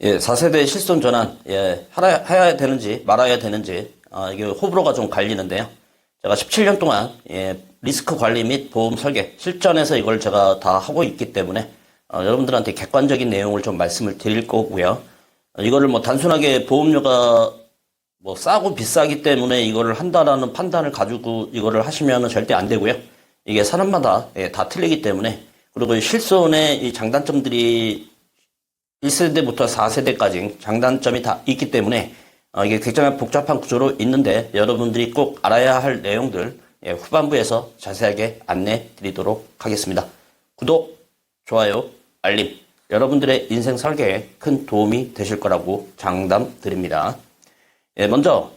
예, 4세대 실손 전환, 해야 되는지 말아야 되는지, 이게 호불호가 좀 갈리는데요. 제가 17년 동안, 리스크 관리 및 보험 설계, 실전에서 이걸 제가 다 하고 있기 때문에, 여러분들한테 객관적인 내용을 좀 말씀을 드릴 거고요. 이거를 뭐 단순하게 보험료가 뭐 싸고 비싸기 때문에 이거를 한다라는 판단을 가지고 이거를 하시면은 절대 안 되고요. 이게 사람마다 다 틀리기 때문에, 그리고 실손의 이 장단점들이 1세대부터 4세대까지 장단점이 다 있기 때문에 이게 굉장히 복잡한 구조로 있는데 여러분들이 꼭 알아야 할 내용들 후반부에서 자세하게 안내 드리도록 하겠습니다. 구독, 좋아요, 알림 여러분들의 인생 설계에 큰 도움이 되실 거라고 장담 드립니다. 먼저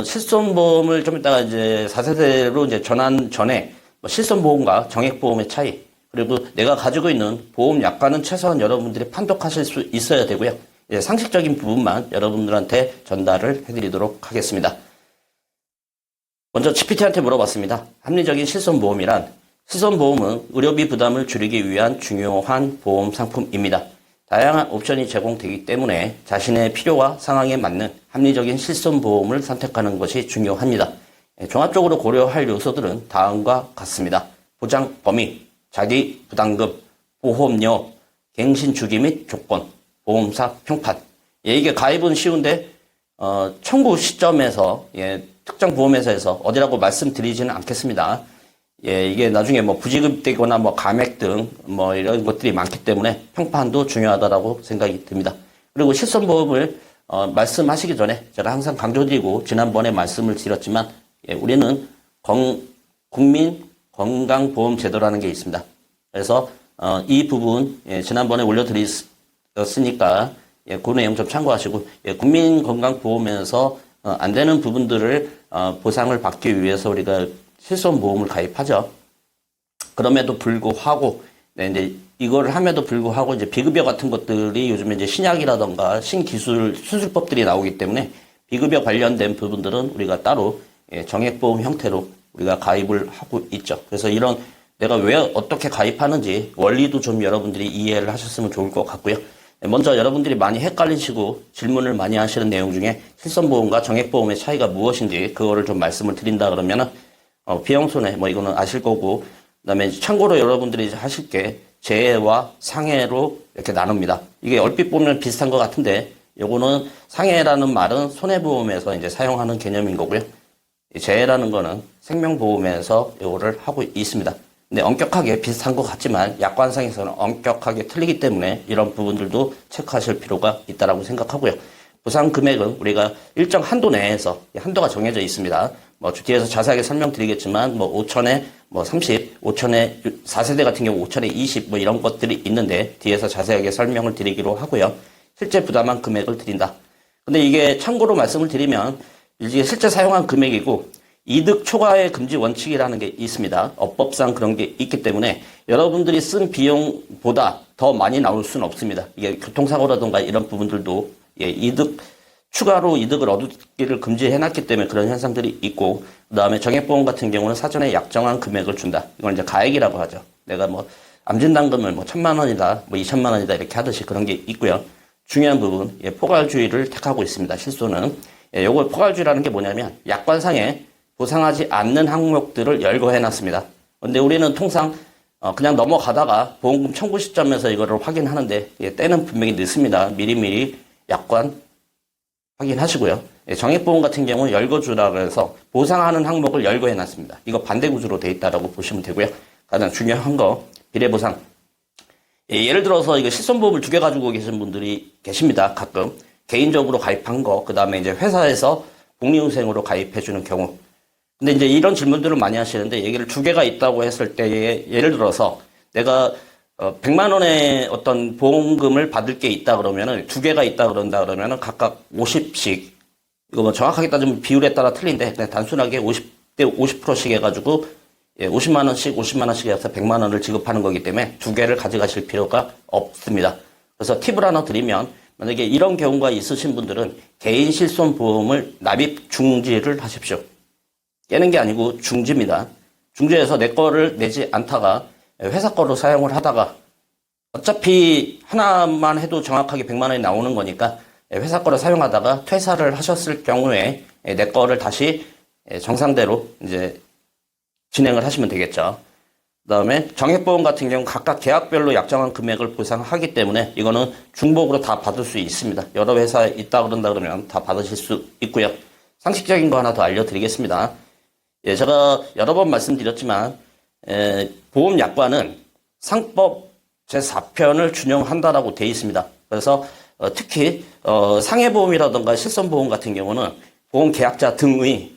실손보험을 좀 이따가 이제 4세대로 이제 전환 전에 실손보험과 정액보험의 차이, 그리고 내가 가지고 있는 보험 약관은 최소한 여러분들이 판독하실 수 있어야 되고요. 상식적인 부분만 여러분들한테 전달을 해드리도록 하겠습니다. 먼저 GPT한테 물어봤습니다. 합리적인 실손보험이란, 실손보험은 의료비 부담을 줄이기 위한 중요한 보험 상품입니다. 다양한 옵션이 제공되기 때문에 자신의 필요와 상황에 맞는 합리적인 실손보험을 선택하는 것이 중요합니다. 종합적으로 고려할 요소들은 다음과 같습니다. 보장 범위, 자기 부담금, 보험료, 갱신 주기 및 조건, 보험사 평판. 이게 가입은 쉬운데 청구 시점에서 특정 보험회사에서 어디라고 말씀드리지는 않겠습니다. 이게 나중에 뭐 부지급되거나 뭐 감액 등 뭐 이런 것들이 많기 때문에 평판도 중요하다라고 생각이 듭니다. 그리고 실손보험을 말씀하시기 전에 제가 항상 강조드리고 지난번에 말씀을 드렸지만 우리는 국민 건강보험제도라는 게 있습니다. 그래서 이 부분 지난번에 올려드렸으니까 그 내용 좀 참고하시고, 국민건강보험에서 안 되는 부분들을 보상을 받기 위해서 우리가 실손보험을 가입하죠. 그럼에도 불구하고 이제 이걸 함에도 불구하고 이제 비급여 같은 것들이 요즘에 이제 신약이라던가 신기술 수술법들이 나오기 때문에 비급여 관련된 부분들은 우리가 따로 정액보험 형태로 우리가 가입을 하고 있죠. 그래서 이런 내가 왜 어떻게 가입하는지 원리도 좀 여러분들이 이해를 하셨으면 좋을 것 같고요. 먼저 여러분들이 많이 헷갈리시고 질문을 많이 하시는 내용 중에 실손보험과 정액보험의 차이가 무엇인지 그거를 좀 말씀을 드린다 그러면은 비용 손해 뭐 이거는 아실 거고, 그다음에 참고로 여러분들이 하실 게 재해와 상해로 이렇게 나눕니다. 이게 얼핏 보면 비슷한 것 같은데 요거는 상해라는 말은 손해보험에서 이제 사용하는 개념인 거고요. 재해라는 거는 생명보험에서 이거를 하고 있습니다. 근데 엄격하게 비슷한 것 같지만 약관상에서는 엄격하게 틀리기 때문에 이런 부분들도 체크하실 필요가 있다라고 생각하고요. 보상 금액은 우리가 일정 한도 내에서 한도가 정해져 있습니다. 뭐 뒤에서 자세하게 설명드리겠지만 뭐 5천에 뭐 30, 5천에 4세대 같은 경우 5천에 20 뭐 이런 것들이 있는데 뒤에서 자세하게 설명을 드리기로 하고요. 실제 부담한 금액을 드린다. 근데 이게 참고로 말씀을 드리면 이게 실제 사용한 금액이고 이득 초과의 금지 원칙이라는 게 있습니다. 업법상 그런 게 있기 때문에 여러분들이 쓴 비용보다 더 많이 나올 수는 없습니다. 이게 교통사고라든가 이런 부분들도 추가로 이득을 얻기를 금지해놨기 때문에 그런 현상들이 있고, 그 다음에 정액보험 같은 경우는 사전에 약정한 금액을 준다. 이걸 이제 가액이라고 하죠. 내가 뭐 암진단금을 뭐 1,000만 원이다, 뭐 2,000만 원이다 이렇게 하듯이 그런 게 있고요. 중요한 부분, 포괄주의를 택하고 있습니다. 실손은. 요걸 포괄주의라는 게 뭐냐면 약관상에 보상하지 않는 항목들을 열거해놨습니다. 근데 우리는 통상 그냥 넘어가다가 보험금 청구 시점에서 이거를 확인하는데 때는 분명히 늦습니다. 미리미리 약관 확인하시고요. 정액보험 같은 경우는 열거주라고 해서 보상하는 항목을 열거해놨습니다. 이거 반대구조로 돼 있다라고 보시면 되고요. 가장 중요한 거 비례보상. 예를 들어서 이거 실손보험을 2개 가지고 계신 분들이 계십니다. 가끔 개인적으로 가입한 거, 그 다음에 이제 회사에서 복리후생으로 가입해주는 경우. 근데 이제 이런 질문들을 많이 하시는데 얘기를 2개가 있다고 했을 때 예를 들어서 내가 100만 원의 어떤 보험금을 받을 게 있다 그러면은 2개가 있다 그러면은 각각 50씩, 이거 뭐 정확하게 따지면 비율에 따라 틀린데 그냥 단순하게 50대 50%씩 해가지고 50만 원씩 해서 100만 원을 지급하는 거기 때문에 2개를 가져가실 필요가 없습니다. 그래서 팁을 하나 드리면, 만약에 이런 경우가 있으신 분들은 개인 실손보험을 납입 중지를 하십시오. 깨는 게 아니고 중지입니다. 중지해서 내 거를 내지 않다가 회사 거로 사용을 하다가 어차피 하나만 해도 정확하게 100만 원이 나오는 거니까 회사 거를 사용하다가 퇴사를 하셨을 경우에 내 거를 다시 정상대로 이제 진행을 하시면 되겠죠. 그다음에 정액보험 같은 경우 각각 계약별로 약정한 금액을 보상하기 때문에 이거는 중복으로 다 받을 수 있습니다. 여러 회사에 있다 그런다 그러면 다 받으실 수 있고요. 상식적인 거 하나 더 알려드리겠습니다. 예, 제가 여러 번 말씀드렸지만 보험약관은 상법 제4편을 준용한다라고 되어 있습니다. 그래서 특히 상해보험이라든가 실손보험 같은 경우는 보험계약자 등의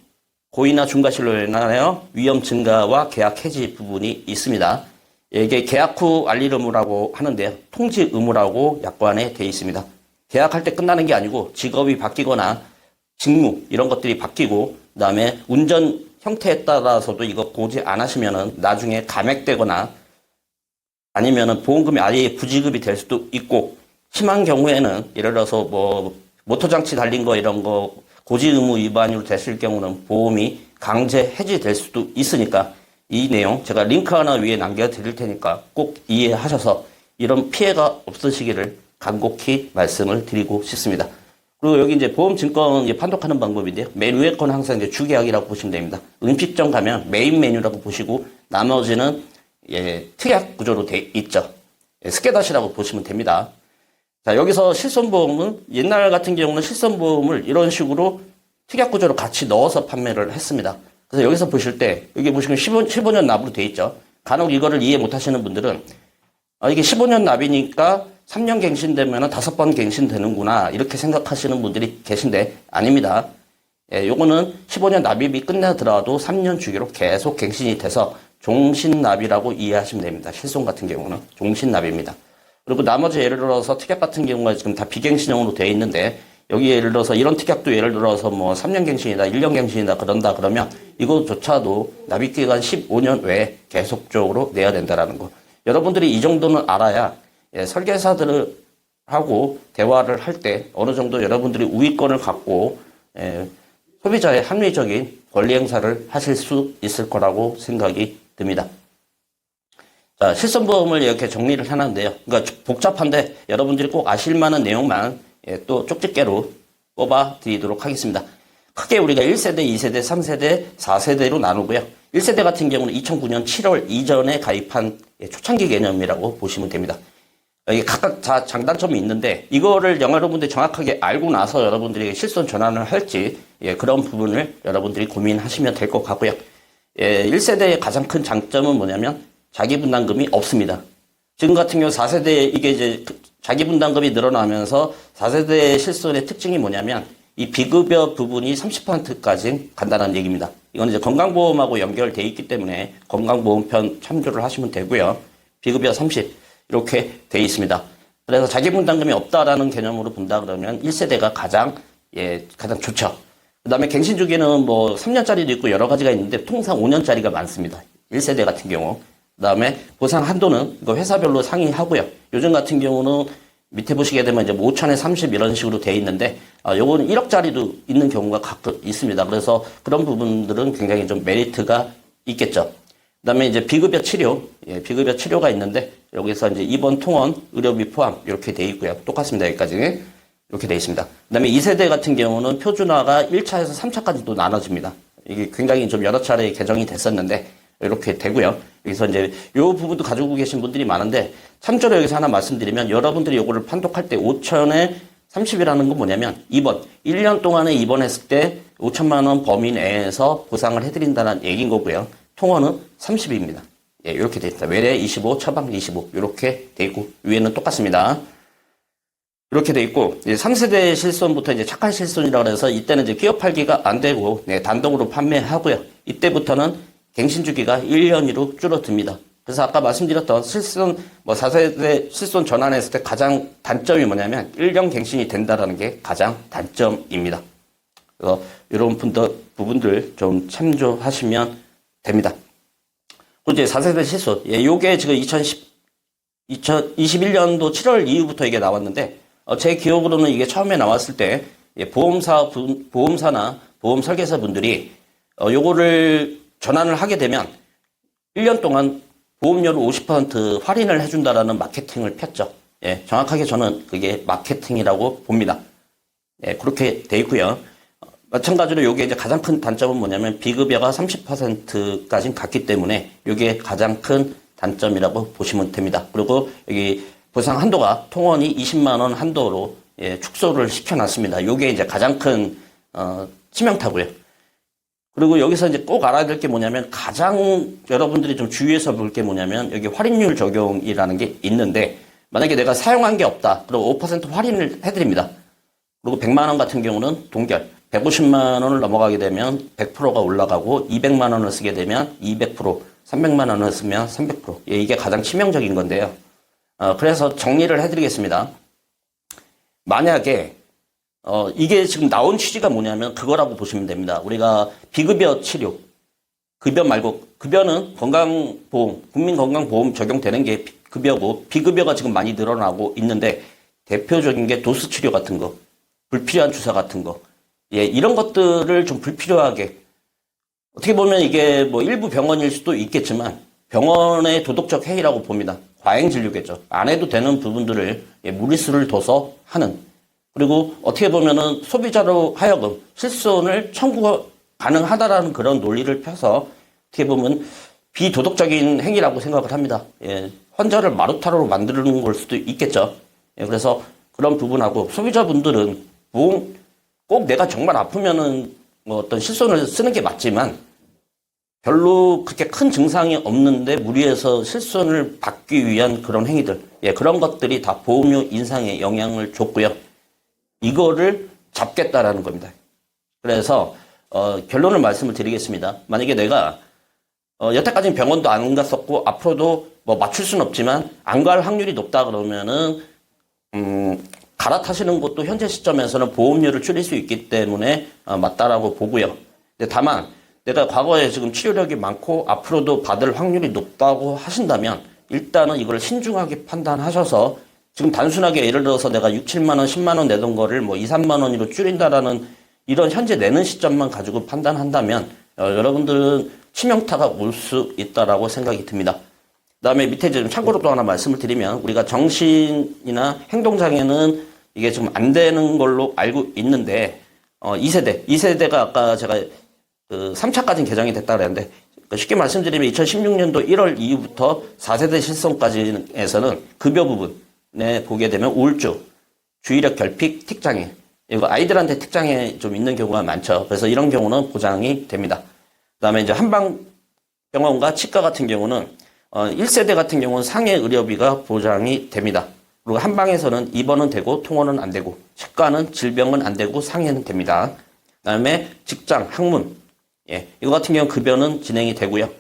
고의나 중과실로 인하여 위험 증가와 계약 해지 부분이 있습니다. 이게 계약 후 알릴 의무라고 하는데요. 통지 의무라고 약관에 되어 있습니다. 계약할 때 끝나는 게 아니고 직업이 바뀌거나 직무 이런 것들이 바뀌고 그다음에 운전 형태에 따라서도 이거 고지 안 하시면은 나중에 감액되거나 아니면은 보험금이 아예 부지급이 될 수도 있고 심한 경우에는 예를 들어서 뭐 모터장치 달린 거 이런 거 고지 의무 위반으로 됐을 경우는 보험이 강제 해지될 수도 있으니까 이 내용 제가 링크 하나 위에 남겨드릴 테니까 꼭 이해하셔서 이런 피해가 없으시기를 간곡히 말씀을 드리고 싶습니다. 그리고 여기 이제 보험증권 판독하는 방법인데요. 맨 위에 건 항상 이제 주계약이라고 보시면 됩니다. 음식점 가면 메인 메뉴라고 보시고 나머지는 특약 구조로 돼 있죠. 스케다시라고 보시면 됩니다. 자, 여기서 실손보험은 옛날 같은 경우는 실손보험을 이런 식으로 특약 구조로 같이 넣어서 판매를 했습니다. 그래서 여기서 보실 때 여기 보시면 15년 납으로 돼 있죠. 간혹 이거를 이해 못 하시는 분들은 이게 15년 납이니까 3년 갱신되면 5번 갱신되는구나 이렇게 생각하시는 분들이 계신데 아닙니다. 요거는 15년 납입이 끝나더라도 3년 주기로 계속 갱신이 돼서 종신납이라고 이해하시면 됩니다. 실손 같은 경우는 종신납입니다. 그리고 나머지 예를 들어서 특약 같은 경우가 지금 다 비갱신형으로 되어 있는데 여기 예를 들어서 이런 특약도 예를 들어서 뭐 3년 갱신이다, 1년 갱신이다 그런다 그러면 이거조차도 납입기간 15년 외에 계속적으로 내야 된다라는 거. 여러분들이 이 정도는 알아야 설계사들하고 대화를 할 때 어느 정도 여러분들이 우위권을 갖고 소비자의 합리적인 권리 행사를 하실 수 있을 거라고 생각이 듭니다. 자, 실손보험을 이렇게 정리를 해놨는데요. 그러니까 복잡한데 여러분들이 꼭 아실 만한 내용만 또 쪽집게로 꼽아 드리도록 하겠습니다. 크게 우리가 1세대, 2세대, 3세대, 4세대로 나누고요. 1세대 같은 경우는 2009년 7월 이전에 가입한 초창기 개념이라고 보시면 됩니다. 이게 각각 다 장단점이 있는데 이거를 여러분들이 정확하게 알고 나서 여러분들이 실손 전환을 할지 그런 부분을 여러분들이 고민하시면 될 것 같고요. 1세대의 가장 큰 장점은 뭐냐면 자기분담금이 없습니다. 지금 같은 경우 4세대 이게 이제 자기분담금이 늘어나면서 4세대 실손의 특징이 뭐냐면 이 비급여 부분이 30%까지 간다는 얘기입니다. 이건 이제 건강보험하고 연결돼 있기 때문에 건강보험편 참조를 하시면 되고요. 비급여 30 이렇게 돼 있습니다. 그래서 자기분담금이 없다라는 개념으로 본다 그러면 1세대가 가장 좋죠. 그 다음에 갱신 주기는 뭐 3년짜리도 있고 여러 가지가 있는데 통상 5년짜리가 많습니다. 1세대 같은 경우. 그 다음에 보상 한도는 이거 회사별로 상이하고요. 요즘 같은 경우는 밑에 보시게 되면 이제 5천에 30 이런 식으로 돼 있는데, 요거는 1억짜리도 있는 경우가 가끔 있습니다. 그래서 그런 부분들은 굉장히 좀 메리트가 있겠죠. 그 다음에 이제 비급여 치료, 비급여 치료가 있는데, 여기서 이제 입원, 통원, 의료비 포함, 이렇게 돼 있고요. 똑같습니다. 여기까지. 이렇게 돼 있습니다. 그 다음에 2세대 같은 경우는 표준화가 1차에서 3차까지도 나눠집니다. 이게 굉장히 좀 여러 차례 개정이 됐었는데, 이렇게 되고요. 여기서 이제 요 부분도 가지고 계신 분들이 많은데 참조로 여기서 하나 말씀드리면 여러분들이 요거를 판독할 때 5천에 30이라는 건 뭐냐면 입원 1년 동안에 입원했을 때 5천만 원 범위 내에서 보상을 해드린다는 얘기인 거고요. 통원은 30입니다. 이렇게 돼 있다. 외래 25, 처방 25 이렇게 돼 있고 위에는 똑같습니다. 이렇게 돼 있고 3세대 실손부터 이제 착한 실손이라고 해서 이때는 이제 끼어 팔기가 안 되고 단독으로 판매하고요. 이때부터는 갱신 주기가 1년으로 줄어듭니다. 그래서 아까 말씀드렸던 실손, 4세대 실손 전환했을 때 가장 단점이 뭐냐면 1년 갱신이 된다는 게 가장 단점입니다. 그래서 이런 부분들 좀 참조하시면 됩니다. 그리고 이제 4세대 실손. 요게 지금 2021년도 7월 이후부터 이게 나왔는데, 제 기억으로는 이게 처음에 나왔을 때, 보험사나 보험 설계사 분들이, 요거를 전환을 하게 되면 1년 동안 보험료를 50% 할인을 해준다라는 마케팅을 폈죠. 예, 정확하게 저는 그게 마케팅이라고 봅니다. 예, 그렇게 돼 있고요. 마찬가지로 요게 이제 가장 큰 단점은 뭐냐면 비급여가 30%까지 갔기 때문에 요게 가장 큰 단점이라고 보시면 됩니다. 그리고 여기 보상 한도가 통원이 20만 원 한도로 예, 축소를 시켜놨습니다. 요게 이제 가장 큰 치명타고요. 그리고 여기서 이제 꼭 알아야 될 게 뭐냐면 가장 여러분들이 좀 주의해서 볼 게 뭐냐면 여기 할인율 적용이라는 게 있는데 만약에 내가 사용한 게 없다. 그럼 5% 할인을 해드립니다. 그리고 100만 원 같은 경우는 동결. 150만 원을 넘어가게 되면 100%가 올라가고 200만 원을 쓰게 되면 200%, 300만 원을 쓰면 300%. 예, 이게 가장 치명적인 건데요. 그래서 정리를 해드리겠습니다. 만약에 이게 지금 나온 취지가 뭐냐면 그거라고 보시면 됩니다. 우리가 비급여 치료, 급여 말고 급여는 건강보험, 국민건강보험 적용되는 게 급여고 비급여가 지금 많이 늘어나고 있는데 대표적인 게 도수 치료 같은 거, 불필요한 주사 같은 거, 예, 이런 것들을 좀 불필요하게 어떻게 보면 이게 뭐 일부 병원일 수도 있겠지만 병원의 도덕적 해이라고 봅니다. 과잉 진료겠죠. 안 해도 되는 부분들을 예, 무리수를 둬서 하는. 그리고 어떻게 보면은 소비자로 하여금 실손을 청구 가능하다라는 그런 논리를 펴서 어떻게 보면 비도덕적인 행위라고 생각을 합니다. 예, 환자를 마루타로 만드는 걸 수도 있겠죠. 예, 그래서 그런 부분하고 소비자분들은 꼭 내가 정말 아프면은 뭐 어떤 실손을 쓰는 게 맞지만 별로 그렇게 큰 증상이 없는데 무리해서 실손을 받기 위한 그런 행위들, 예, 그런 것들이 다 보험료 인상에 영향을 줬고요. 이거를 잡겠다라는 겁니다. 그래서 결론을 말씀을 드리겠습니다. 만약에 내가 여태까지는 병원도 안 갔었고 앞으로도 뭐 맞출 수는 없지만 안 갈 확률이 높다 그러면은 갈아타시는 것도 현재 시점에서는 보험료를 줄일 수 있기 때문에 맞다라고 보고요. 근데 다만 내가 과거에 지금 치료력이 많고 앞으로도 받을 확률이 높다고 하신다면 일단은 이걸 신중하게 판단하셔서 지금 단순하게 예를 들어서 내가 6, 7만 원, 10만 원 내던 거를 뭐 2, 3만 원으로 줄인다라는 이런 현재 내는 시점만 가지고 판단한다면 여러분들은 치명타가 올 수 있다라고 생각이 듭니다. 그다음에 밑에 좀 참고로 또 하나 말씀을 드리면 우리가 정신이나 행동장애는 이게 지금 안 되는 걸로 알고 있는데 2세대가 아까 제가 그 3차까지는 개정이 됐다 그랬는데 쉽게 말씀드리면 2016년도 1월 이후부터 4세대 실손까지에서는 급여 부분에 보게 되면 우울증, 주의력 결핍, 틱장애 이거 아이들한테 틱장애 좀 있는 경우가 많죠. 그래서 이런 경우는 보장이 됩니다. 그다음에 이제 한방병원과 치과 같은 경우는 1세대 같은 경우는 상해 의료비가 보장이 됩니다. 그리고 한방에서는 입원은 되고 통원은 안 되고 치과는 질병은 안 되고 상해는 됩니다. 그다음에 직장, 학문 예, 이거 같은 경우 급여는 진행이 되고요.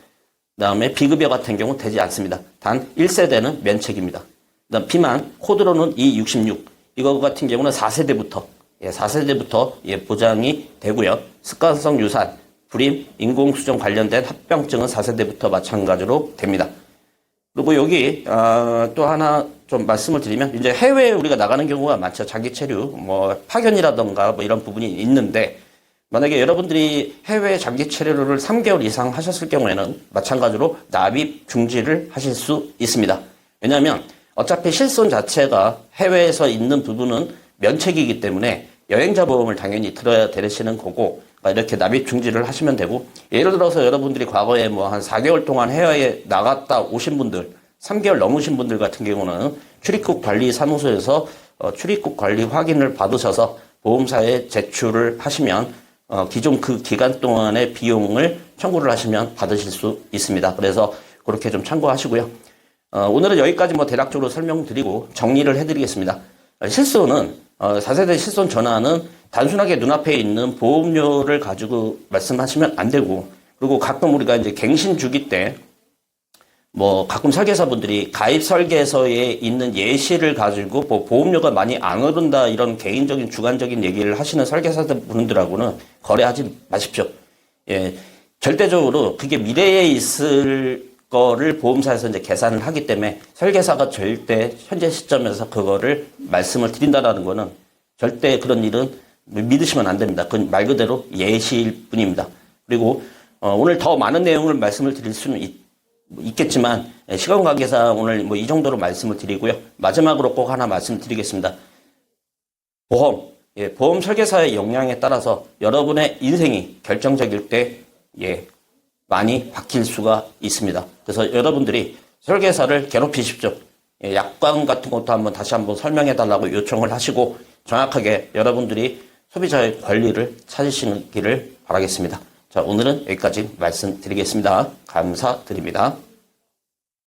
그다음에 비급여 같은 경우는 되지 않습니다. 단 1세대는 면책입니다. 그다음 비만, 코드로는 E66 이거 같은 경우는 4세대부터 예, 4세대부터 예, 보장이 되고요. 습관성 유산, 불임, 인공수정 관련된 합병증은 4세대부터 마찬가지로 됩니다. 그리고 여기 또 하나 좀 말씀을 드리면 이제 해외에 우리가 나가는 경우가 많죠. 장기 체류, 뭐 파견이라던가 뭐 이런 부분이 있는데 만약에 여러분들이 해외 장기 체류를 3개월 이상 하셨을 경우에는 마찬가지로 납입 중지를 하실 수 있습니다. 왜냐하면 어차피 실손 자체가 해외에서 있는 부분은 면책이기 때문에 여행자 보험을 당연히 들어야 되시는 거고 이렇게 납입 중지를 하시면 되고 예를 들어서 여러분들이 과거에 뭐 한 4개월 동안 해외에 나갔다 오신 분들 3개월 넘으신 분들 같은 경우는 출입국 관리 사무소에서 출입국 관리 확인을 받으셔서 보험사에 제출을 하시면 기존 그 기간 동안의 비용을 청구를 하시면 받으실 수 있습니다. 그래서 그렇게 좀 참고하시고요. 오늘은 여기까지 뭐 대략적으로 설명드리고 정리를 해드리겠습니다. 실손은 4세대 실손 전환은 단순하게 눈앞에 있는 보험료를 가지고 말씀하시면 안 되고 그리고 가끔 우리가 이제 갱신 주기 때 뭐 가끔 설계사분들이 가입 설계서에 있는 예시를 가지고 뭐 보험료가 많이 안 오른다 이런 개인적인 주관적인 얘기를 하시는 설계사분들하고는 거래하지 마십시오. 예, 절대적으로 그게 미래에 있을 거를 보험사에서 이제 계산을 하기 때문에 설계사가 절대 현재 시점에서 그거를 말씀을 드린다라는 거는 절대 그런 일은 믿으시면 안 됩니다. 그건 말 그대로 예시일 뿐입니다. 그리고 오늘 더 많은 내용을 말씀을 드릴 수는 있겠지만 시간 관계상 오늘 뭐 이 정도로 말씀을 드리고요. 마지막으로 꼭 하나 말씀드리겠습니다. 보험 설계사의 역량에 따라서 여러분의 인생이 결정적일 때 많이 바뀔 수가 있습니다. 그래서 여러분들이 설계사를 괴롭히십시오. 약관 같은 것도 다시 한번 설명해 달라고 요청을 하시고 정확하게 여러분들이 소비자의 권리를 찾으시기를 바라겠습니다. 자, 오늘은 여기까지 말씀드리겠습니다. 감사드립니다.